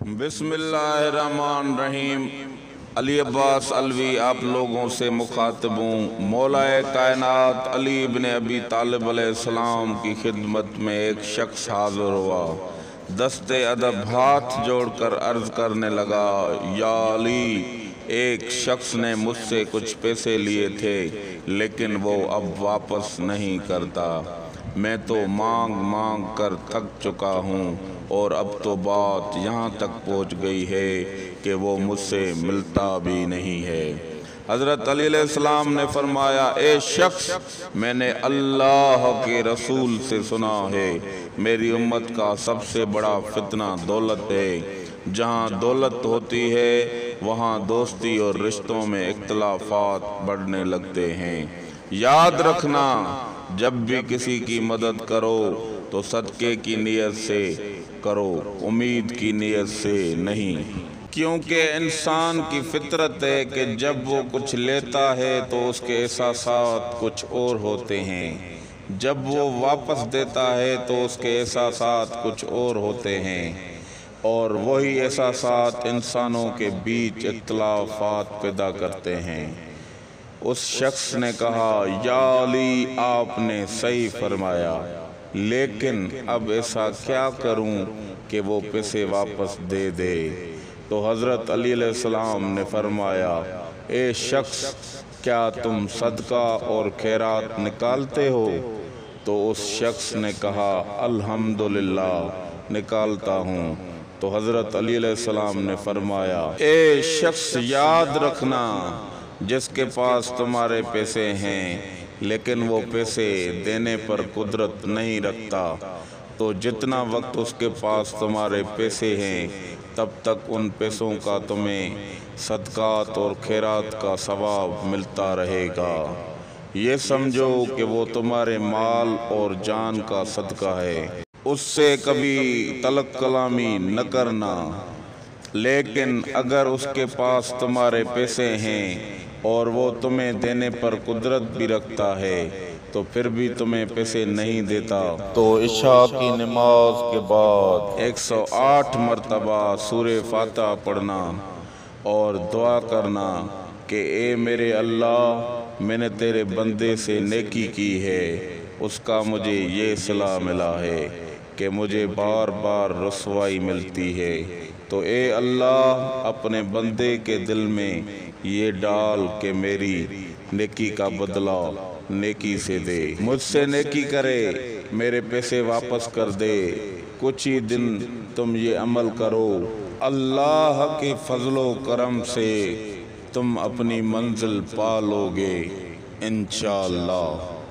बिस्मिल्लाहिर्रहमानिर्रहीम। अली अब्बास अलवी आप लोगों से मुखातिब हूँ। मौला कायनात अली इब्न अबी तालिब अलैहिस्सलाम की खिदमत में एक शख्स हाजिर हुआ। दस्ते अदब हाथ जोड़कर अर्ज करने लगा, या अली, एक शख्स ने मुझसे कुछ पैसे लिए थे लेकिन वो अब वापस नहीं करता। मैं तो मांग मांग कर थक चुका हूँ और अब तो बात यहाँ तक पहुँच गई है कि वो मुझसे मिलता भी नहीं है। हज़रत अली अलैहिस्सलाम ने फरमाया, ए शख्स, मैंने अल्लाह के रसूल से सुना है मेरी उम्मत का सबसे बड़ा फितना दौलत है। जहाँ दौलत होती है वहाँ दोस्ती और रिश्तों में इख्तिलाफात बढ़ने लगते हैं। याद रखना, जब भी किसी की मदद करो तो सदक़े की नीयत से करो, उम्मीद की नीयत से नहीं। क्योंकि इंसान की फितरत है कि जब वो कुछ लेता है तो उसके एहसासात कुछ और होते हैं, जब वो वापस देता है तो उसके एहसासात कुछ और होते हैं, और वही एहसासात इंसानों के बीच इख्तिलाफात पैदा करते हैं। उस शख्स ने कहा, या अली, आपने सही फरमाया, लेकिन अब ऐसा क्या करूं कि वो पैसे वापस दे दे। तो हज़रत अली अलैहिस्सलाम ने फरमाया, ए शख्स, क्या तुम सदका और खैरात निकालते हो? तो उस शख्स ने कहा, अल्हम्दुलिल्लाह, निकालता हूँ। तो हज़रत अली अलैहिस्सलाम ने फरमाया, ए शख्स, याद रखना, जिसके पास तुम्हारे पैसे हैं लेकिन वो पैसे देने पर कुदरत नहीं रखता, तो जितना वक्त उसके पास तुम्हारे पैसे हैं तब तक उन पैसों का तुम्हें सदकात और खैरात का सवाब मिलता रहेगा। ये समझो कि वो तुम्हारे माल और जान का सदका है। उससे कभी तलब कलामी न करना। लेकिन अगर उसके पास तुम्हारे पैसे हैं और वो तुम्हें देने पर कुदरत भी रखता है तो फिर भी तुम्हें पैसे नहीं देता, तो इशा की नमाज के बाद 108 मरतबा सूरे फातिहा पढ़ना और दुआ करना कि ए मेरे अल्लाह, मैंने तेरे बंदे से नेकी की है, उसका मुझे ये सिला मिला है कि मुझे बार बार रुसवाई मिलती है, तो ए अल्लाह, अपने बंदे के दिल में ये डाल के मेरी नेकी का बदला नेकी से दे। मुझसे नेकी करे, मेरे पैसे वापस कर दे। कुछ ही दिन तुम ये अमल करो, अल्लाह के फजलो करम से तुम अपनी मंजिल पा लोगे इंशाअल्लाह।